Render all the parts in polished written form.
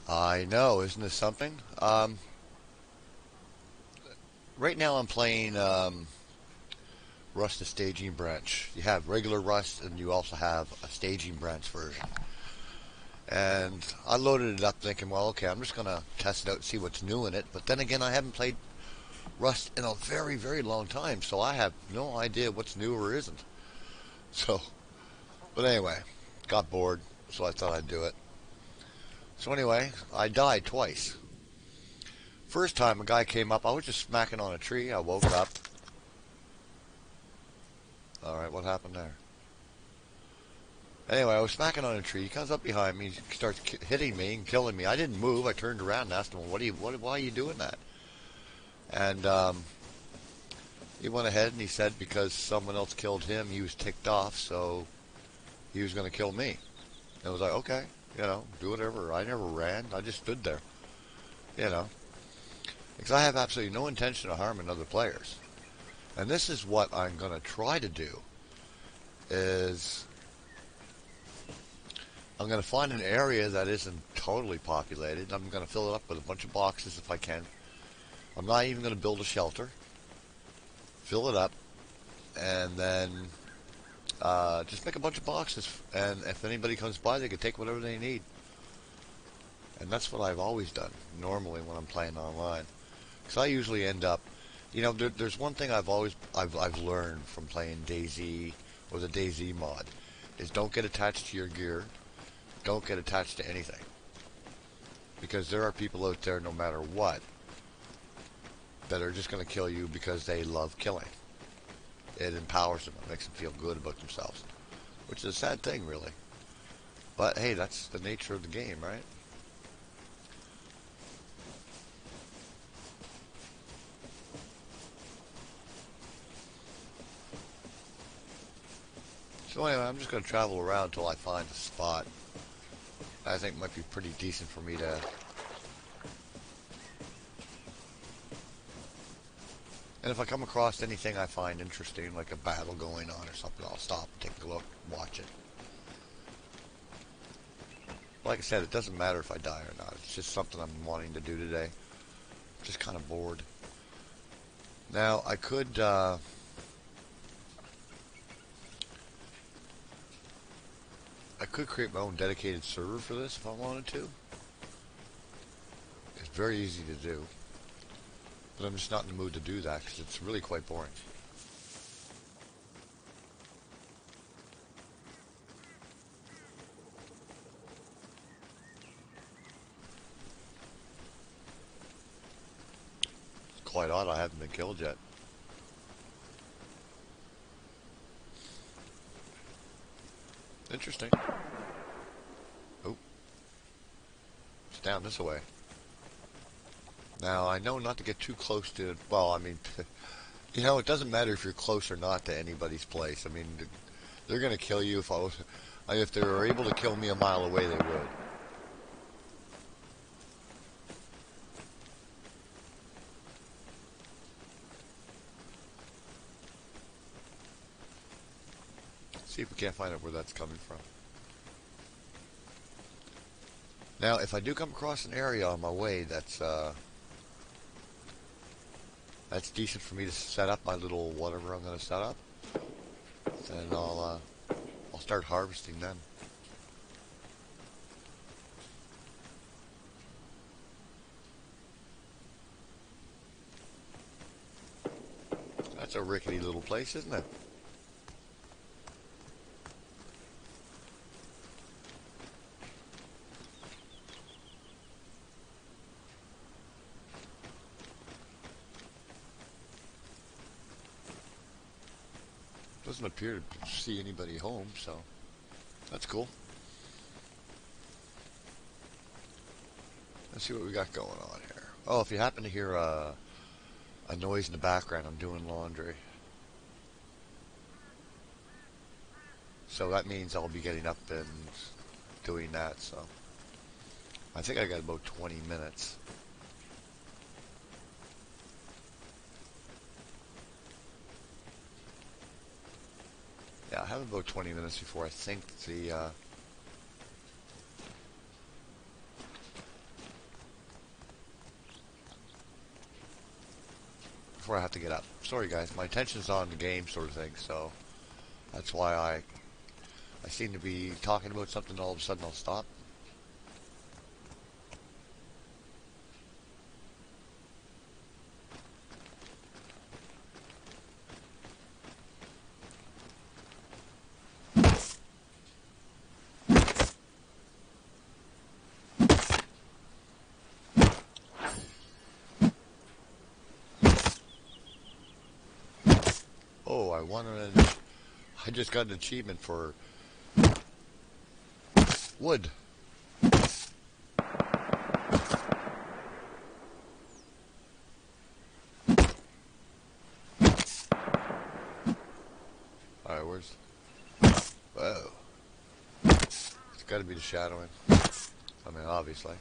I know, isn't this something? Right now I'm playing Rust the Staging Branch. You have regular Rust, and you also have a Staging Branch version. And I loaded it up thinking, well, okay, I'm just going to test it out and see what's new in it. But then again, I haven't played Rust in a very, very long time, so I have no idea what's new or isn't. So, but anyway, got bored, so I thought I'd do it. So anyway, I died twice. First time a guy came up, I was just smacking on a tree. I woke up. All right, what happened there? Anyway, I was smacking on a tree. He comes up behind me, starts hitting me and killing me. I didn't move. I turned around and asked him, why are you doing that?" And he went ahead and he said because someone else killed him, he was ticked off, so he was going to kill me. And I was like, okay, do whatever. I never ran. I just stood there, you know, because I have absolutely no intention of harming other players. And this is what I'm going to try to do is I'm going to find an area that isn't totally populated. I'm going to fill it up with a bunch of boxes if I can. I'm not even going to build a shelter. Fill it up, and then just make a bunch of boxes. And if anybody comes by, they can take whatever they need. And that's what I've always done normally when I'm playing online. Because I usually end up, there's one thing I've learned from playing DayZ or the DayZ mod is don't get attached to your gear. Don't get attached to anything. Because there are people out there, no matter what, that are just going to kill you because they love killing. It empowers them. It makes them feel good about themselves. Which is a sad thing, really. But hey, that's the nature of the game, right? So anyway, I'm just going to travel around until I find a spot I think might be pretty decent for me to. And if I come across anything I find interesting, like a battle going on or something, I'll stop, take a look, watch it. Like I said, it doesn't matter if I die or not. It's just something I'm wanting to do today. I'm just kind of bored. Now, I could create my own dedicated server for this if I wanted to. It's very easy to do. But I'm just not in the mood to do that because it's really quite boring. It's quite odd I haven't been killed yet. Interesting. Oh, it's down this way. Now, I know not to get too close to, well, I mean, it doesn't matter if you're close or not to anybody's place. I mean, they're going to kill you if they were able to kill me a mile away, they would. See if we can't find out where that's coming from. Now, if I do come across an area on my way that's decent for me to set up my little whatever I'm going to set up, then I'll start harvesting then. That's a rickety little place, isn't it? Doesn't appear to see anybody home, so that's cool. Let's see what we got going on here. Oh, if you happen to hear a noise in the background, I'm doing laundry. So that means I'll be getting up and doing that. So I think I got about 20 minutes. Yeah, I have about 20 minutes before I think before I have to get up. Sorry guys, my attention's on the game sort of thing, so that's why I seem to be talking about something, all of a sudden I'll stop. Oh, I just got an achievement for wood. Alright, where's... Whoa. It's gotta be the shadowing. I mean, obviously.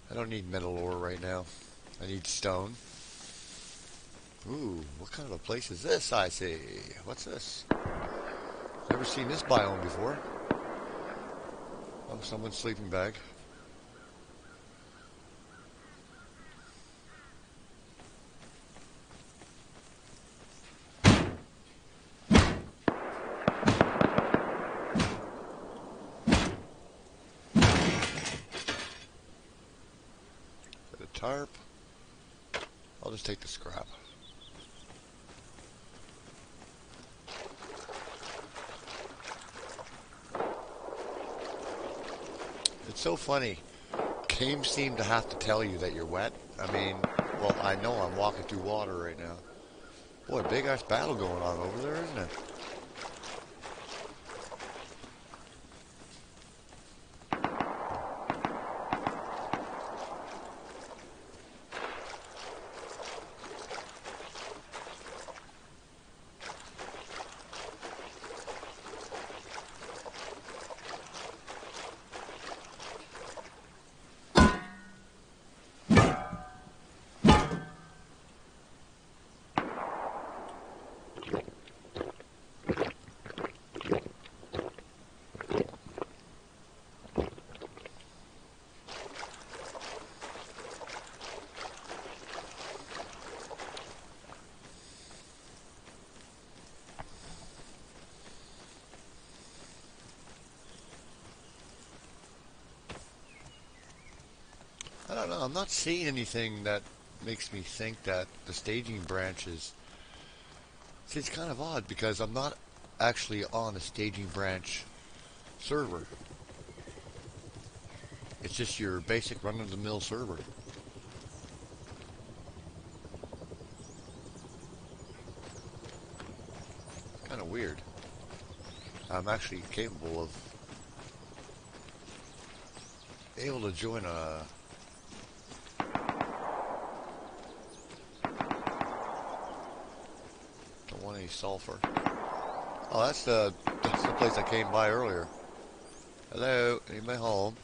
I don't need metal ore right now. I need stone. Ooh, what kind of a place is this, I see? What's this? Never seen this biome before. Oh, someone's sleeping bag. Is that a tarp? I'll just take the scrap. It's so funny. Games seem to have to tell you that you're wet. I mean, well, I know I'm walking through water right now. Boy, big ass battle going on over there, isn't it? I don't know. I'm not seeing anything that makes me think that the staging branch is... See, it's kind of odd because I'm not actually on a staging branch server. It's just your basic run-of-the-mill server. Kind of weird. I'm actually capable of able to join a... Don't want any sulfur. Oh, that's the place I came by earlier. Hello, anybody home?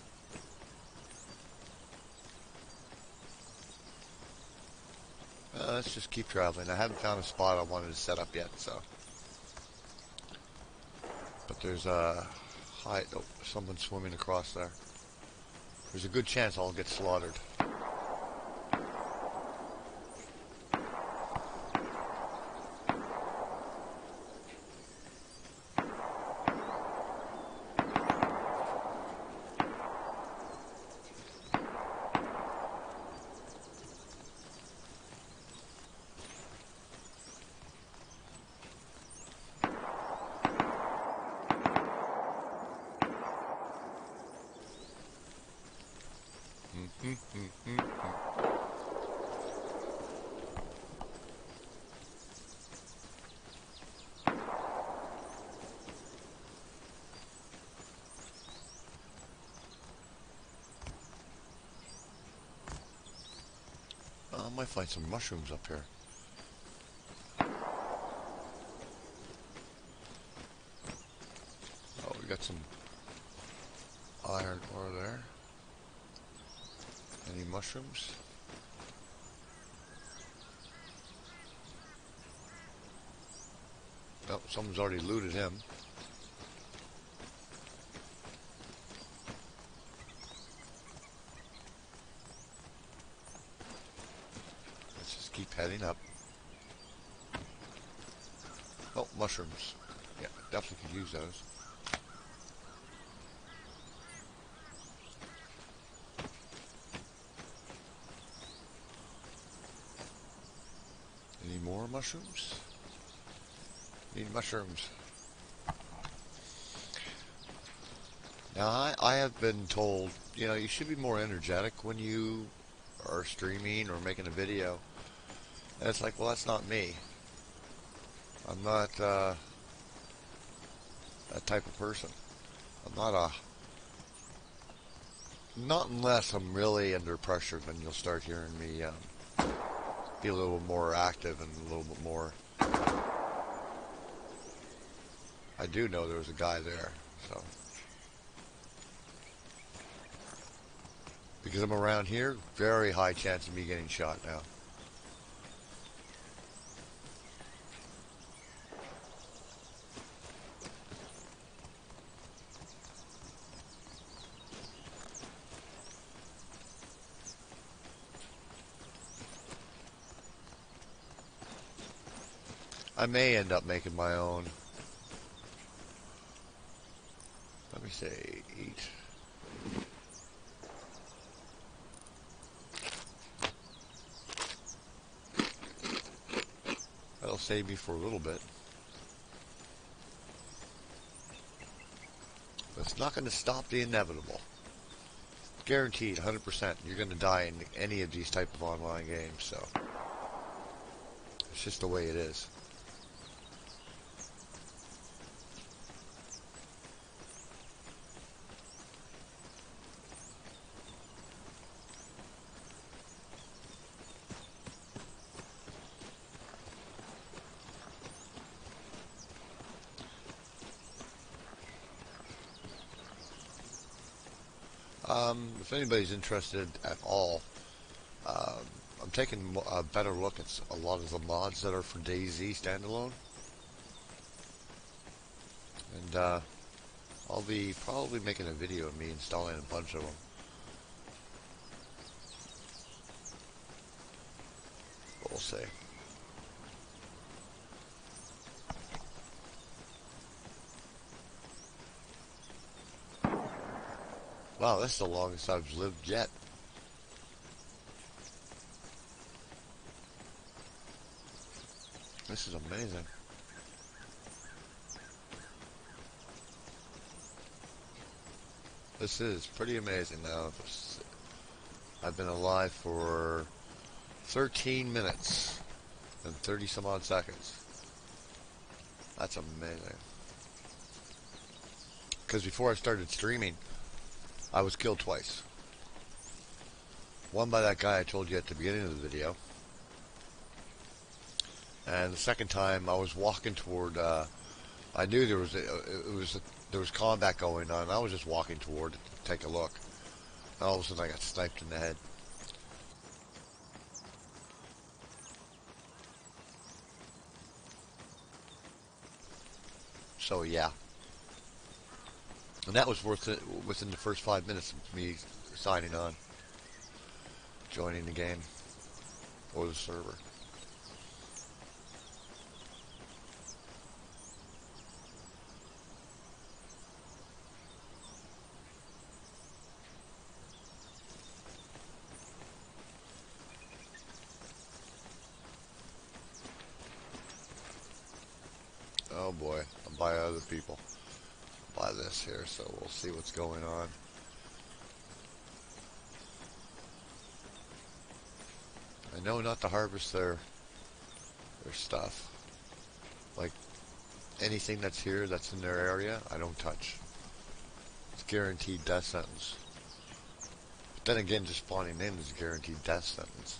Let's just keep traveling. I haven't found a spot I wanted to set up yet, so. But there's a high... Oh, someone swimming across there. There's a good chance I'll get slaughtered. I might find some mushrooms up here. some iron ore there. Any mushrooms? Oh, someone's already looted him. Let's just keep heading up. Oh, mushrooms. Yeah, definitely could use those. Any more mushrooms? Need mushrooms. Now, I have been told, you know, you should be more energetic when you are streaming or making a video. And it's like, well, that's not me. I'm not that type of person. I'm not not unless I'm really under pressure, then you'll start hearing me be a little more active and a little bit more. I do know there was a guy there, so. Because I'm around here, very high chance of me getting shot now. I may end up making my own. Let me say, eat. That'll save me for a little bit. But it's not going to stop the inevitable. Guaranteed, 100%. You're going to die in any of these type of online games, so. It's just the way it is. If anybody's interested at all, I'm taking a better look at a lot of the mods that are for DayZ standalone. And I'll be probably making a video of me installing a bunch of them. But we'll see. Wow, that's the longest I've lived yet. This is amazing. This is pretty amazing now. I've been alive for 13 minutes and 30 some odd seconds. That's amazing. Because before I started streaming, I was killed twice. One by that guy I told you at the beginning of the video. And the second time I was walking toward, I knew there was combat going on. I was just walking toward it to take a look. And all of a sudden I got sniped in the head. So yeah. And that was within the first 5 minutes of me signing on, joining the game, or the server. Oh boy, I'm by other people. By this here, so we'll see what's going on. I know not to harvest their stuff. Like anything that's here that's in their area, I don't touch. It's guaranteed death sentence. But then again, just spawning in is a guaranteed death sentence.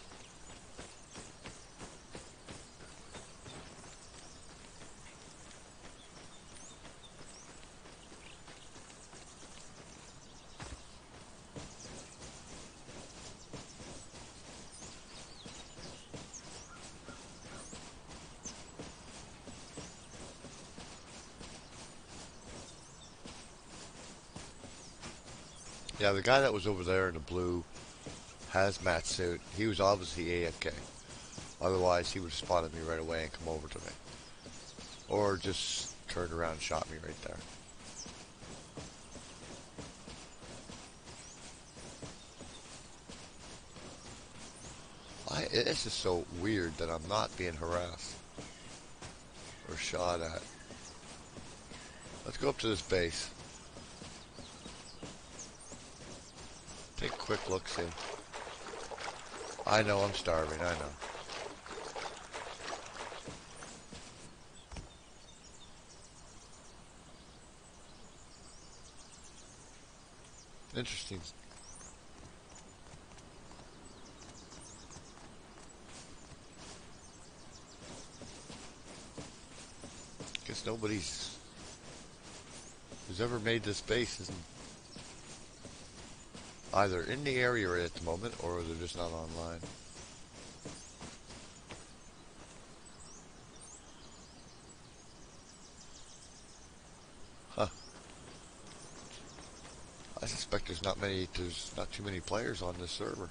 Yeah, the guy that was over there in the blue hazmat suit, he was obviously AFK. Otherwise, he would have spotted me right away and come over to me. Or just turned around and shot me right there. It's just so weird that I'm not being harassed or shot at. Let's go up to this base. Take a quick look, see. I know I'm starving, I know. Interesting. Guess nobody's who's ever made this base isn't either in the area right at the moment or they're just not online. Huh. I suspect there's not too many players on this server.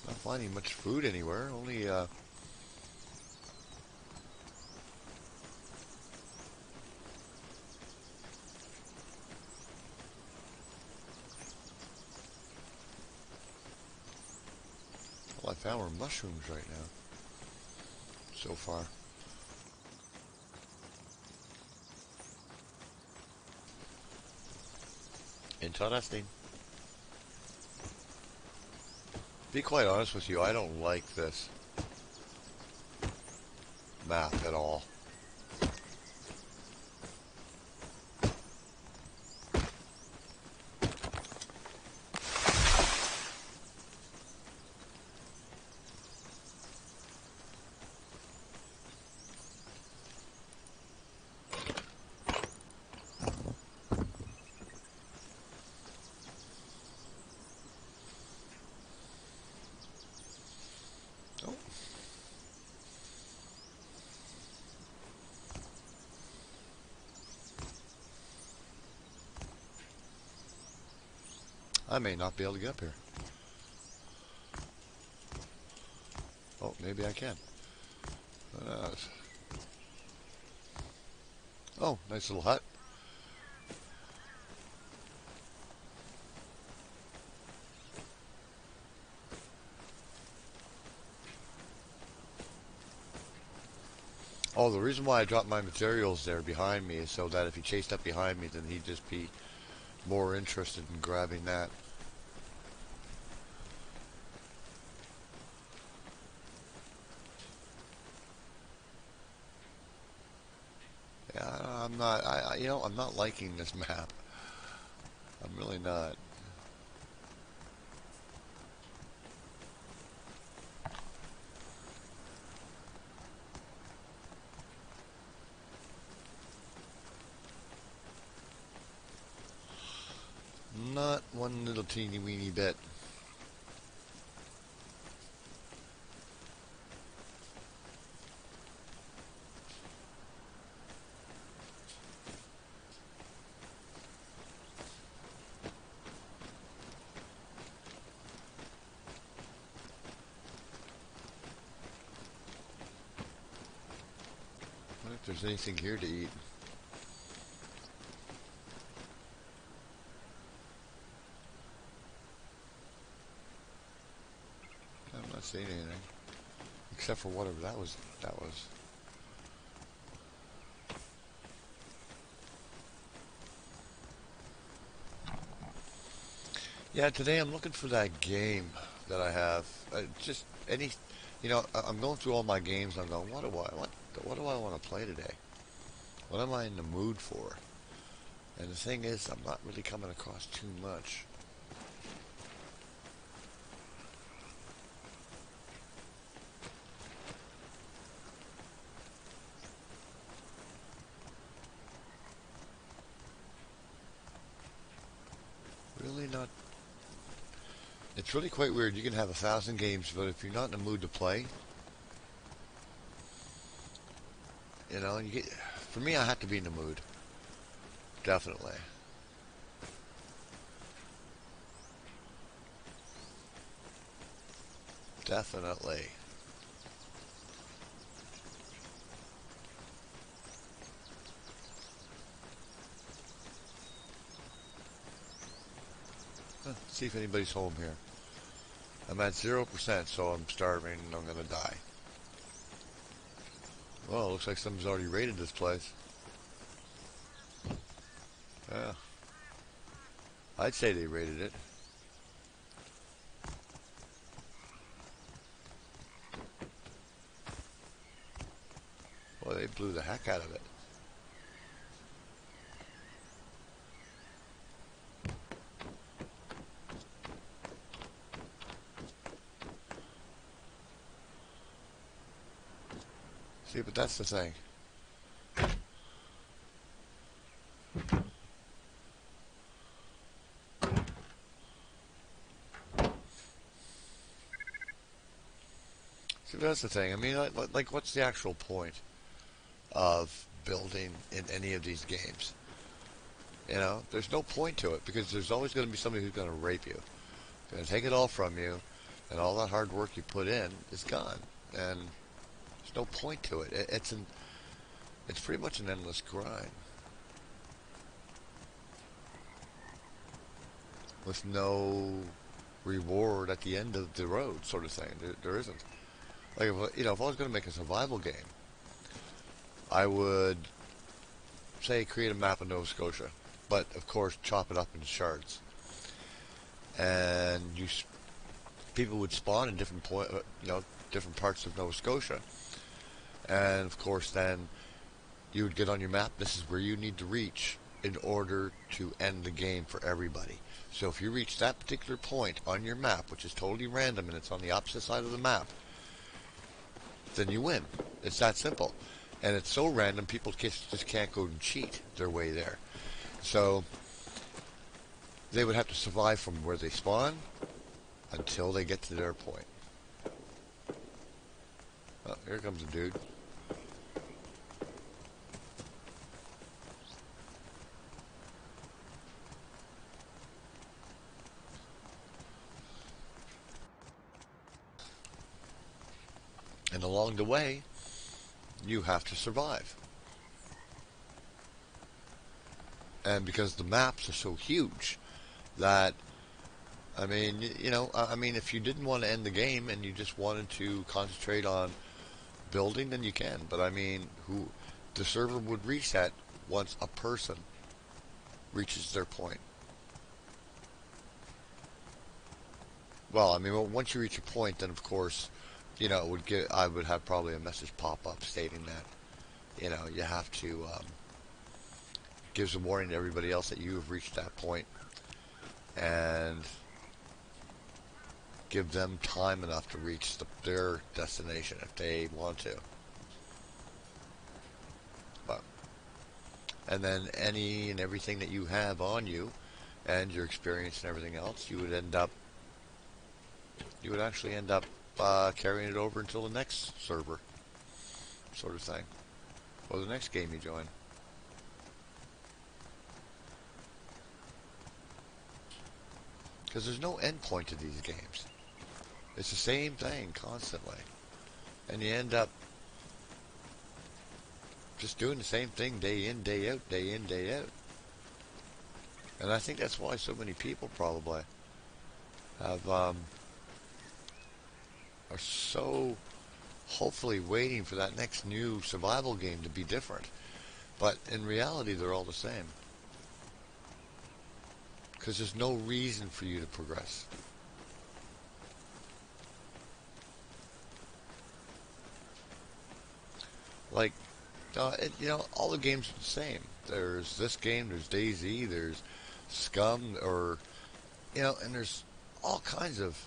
Not finding much food anywhere, only all I found were mushrooms right now. So far. Interesting. Be quite honest with you, I don't like this map at all. I may not be able to get up here. Oh, maybe I can. Oh, nice little hut. Oh, the reason why I dropped my materials there behind me is so that if he chased up behind me, then he'd just be more interested in grabbing that. Yeah, I'm not. I'm not liking this map. I'm really not. Not one little teeny weeny bit. I wonder if there's anything here to eat. I'm not seeing anything. Except for whatever that was. Yeah, today I'm looking for that game that I have. Just any, I'm going through all my games. I'm going, what do I want to play today? What am I in the mood for? And the thing is, I'm not really coming across too much. Really not. It's It's really quite weird. You can have 1,000 games, but if you're not in the mood to play, you know, you get. For me, I have to be in the mood. Definitely. Definitely. See if anybody's home here. I'm at 0%, so I'm starving and I'm gonna die. Well, looks like someone's already raided this place. Yeah. I'd say they raided it. Well, they blew the heck out of it. See, but that's the thing. See, that's the thing. I mean, like, what's the actual point of building in any of these games? You know, there's no point to it because there's always going to be somebody who's going to rape you, going to take it all from you, and all that hard work you put in is gone, and there's no point to it. It's pretty much an endless grind with no reward at the end of the road, sort of thing. There isn't. Like, if I was going to make a survival game, I would say create a map of Nova Scotia, but of course chop it up into shards, and people would spawn in different parts of Nova Scotia, and of course then you would get on your map. This is where you need to reach in order to end the game for everybody. So if you reach that particular point on your map, which is totally random and it's on the opposite side of the map, then you win. It's that simple. And it's so random, people just can't go and cheat their way there. So they would have to survive from where they spawn until they get to their point. Oh, here comes a dude. And along the way, you have to survive. And because the maps are so huge that, I mean, if you didn't want to end the game and you just wanted to concentrate on building, then you can. But I mean, the server would reset once a person reaches their point. Well, I mean, once you reach a point, then of course, I would have probably a message pop up stating that, you have to gives a warning to everybody else that you have reached that point, and give them time enough to reach their destination if they want to. But and then any and everything that you have on you, and your experience and everything else, you would actually end up carrying it over until the next server, sort of thing, or the next game you join. Because there's no end point to these games. It's the same thing constantly. And you end up just doing the same thing day in, day out, day in, day out. And I think that's why so many people probably have are so hopefully waiting for that next new survival game to be different. But in reality, they're all the same. Because there's no reason for you to progress. Like, all the games are the same. There's this game, there's DayZ, there's Scum, or, and there's all kinds of,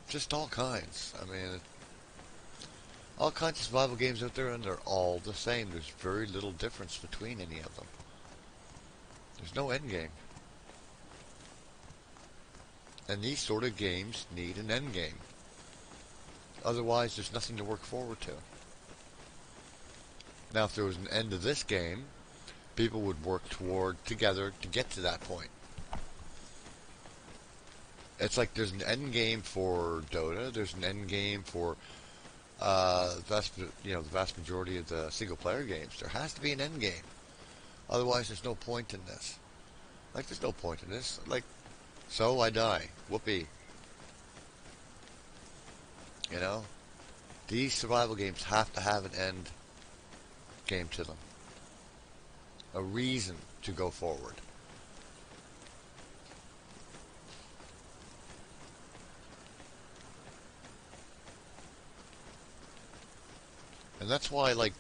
just all kinds. I mean, all kinds of survival games out there, and they're all the same. There's very little difference between any of them. There's no end game. And these sort of games need an end game. Otherwise, there's nothing to work forward to. Now, if there was an end to this game, people would work toward together to get to that point. It's like there's an end game for Dota. There's an end game for the vast majority of the single player games. There has to be an end game. Otherwise, there's no point in this. Like, there's no point in this. Like, so I die. Whoopee. You know, these survival games have to have an end game to them. A reason to go forward. And that's why, like,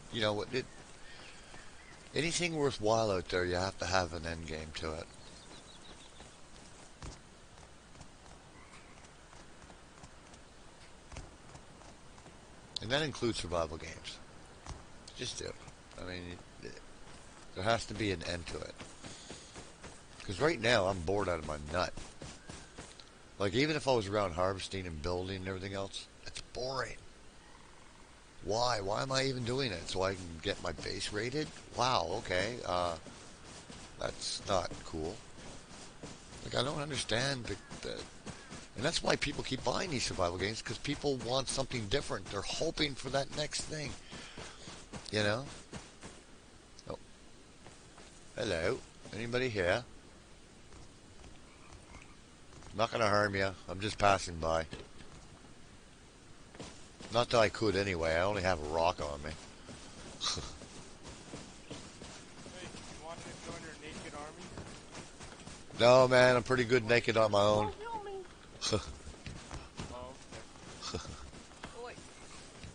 anything worthwhile out there, you have to have an end game to it. And that includes survival games. Just do. I mean, there has to be an end to it. Because right now, I'm bored out of my nut. Like, even if I was around harvesting and building and everything else, it's boring. Why? Why am I even doing it? So I can get my base rated? Wow, okay. That's not cool. Like, I don't understand and that's why people keep buying these survival games, because people want something different. They're hoping for that next thing. You know? Oh. Hello. Anybody here? I'm not gonna harm you. I'm just passing by. Not that I could anyway. I only have a rock on me. Hey, you wanted to join your naked army? No, man. I'm pretty good naked on my own. Oh, okay. Boy,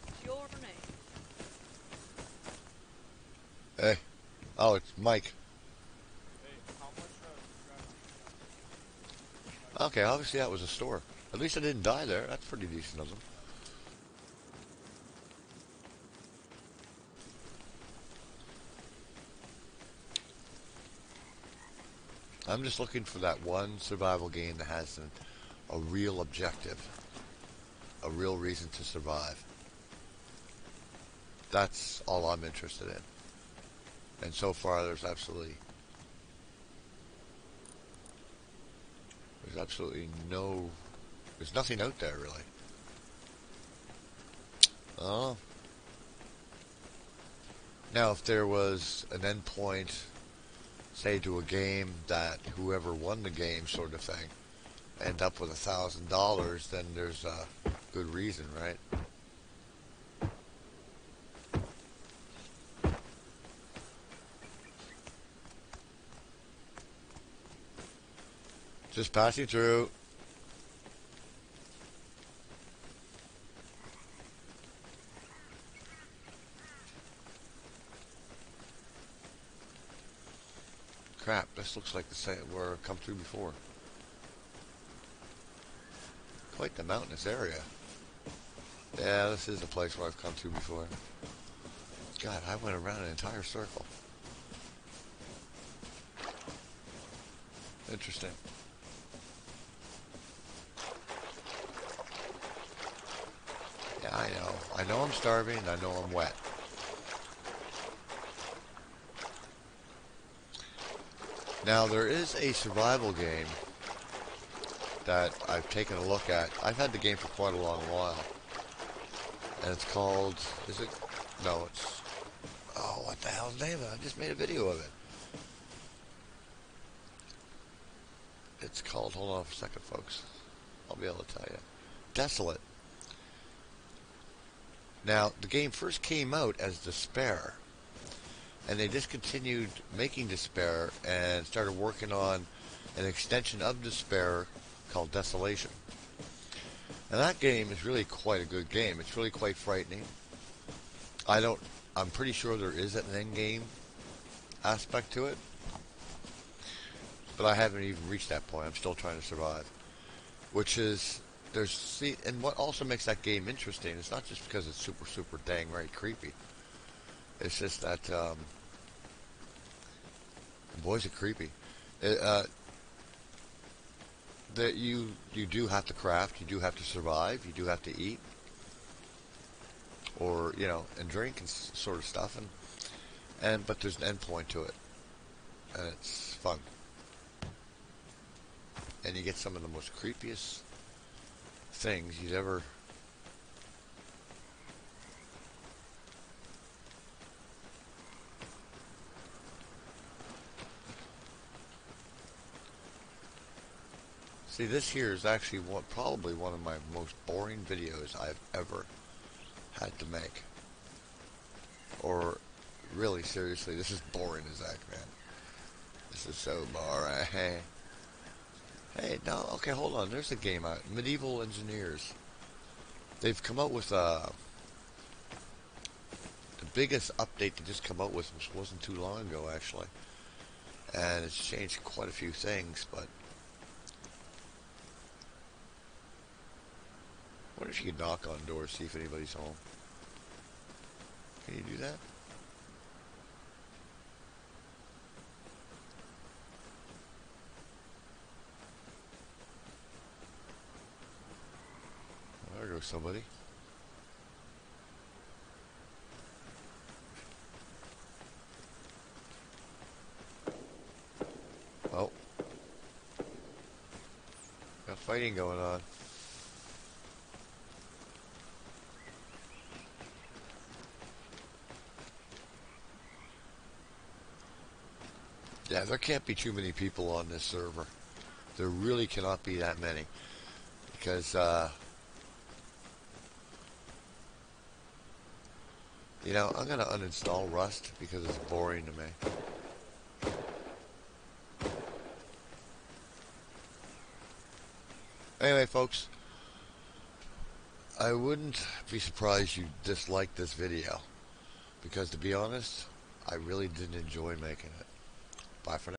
what's your name? Hey. Oh, it's Mike. Hey, how much Okay, obviously that was a store. At least I didn't die there. That's pretty decent of them. I'm just looking for that one survival game that has a real objective. A real reason to survive. That's all I'm interested in. And so far there's absolutely there's nothing out there really. Oh. Now if there was an endpoint, say to a game that whoever won the game sort of thing, end up with $1,000, then there's a good reason, right? Just passing through. Crap, this looks like the same where I've come through before. Quite the mountainous area. Yeah, this is a place where I've come through before. God, I went around an entire circle. Interesting. Yeah, I know. I know I'm starving and I know I'm wet. Now, there is a survival game that I've taken a look at. I've had the game for quite a long while. And it's called, is it? No, it's, oh, what the hell's the name of it? I just made a video of it. It's called, hold on for a second, folks. I'll be able to tell you. Desolate. Now, the game first came out as Despair. And they discontinued making Despair and started working on an extension of Despair called Desolation. And that game is really quite a good game. It's really quite frightening. I'm pretty sure there is an end game aspect to it. But I haven't even reached that point. I'm still trying to survive. Which is, and what also makes that game interesting, it's not just because it's super, super dang right creepy. It's just that, boys are creepy. that you do have to craft, you do have to survive, you do have to eat, or and drink and sort of stuff, and but there's an end point to it, and it's fun, and you get some of the most creepiest things you'd ever. See, this here is actually probably one of my most boring videos I've ever had to make. Or, really, seriously, this is boring as heck, man. This is so boring. Hey, no, okay, hold on. There's a game out. Medieval Engineers. They've come out with the biggest update they just come out with, which wasn't too long ago, actually. And it's changed quite a few things, but I wonder if you could knock on doors, see if anybody's home. Can you do that? There goes somebody. Oh. Got fighting going on. Yeah, there can't be too many people on this server. There really cannot be that many. Because, I'm going to uninstall Rust because it's boring to me. Anyway, folks, I wouldn't be surprised you disliked this video. Because, to be honest, I really didn't enjoy making it. Bye for now.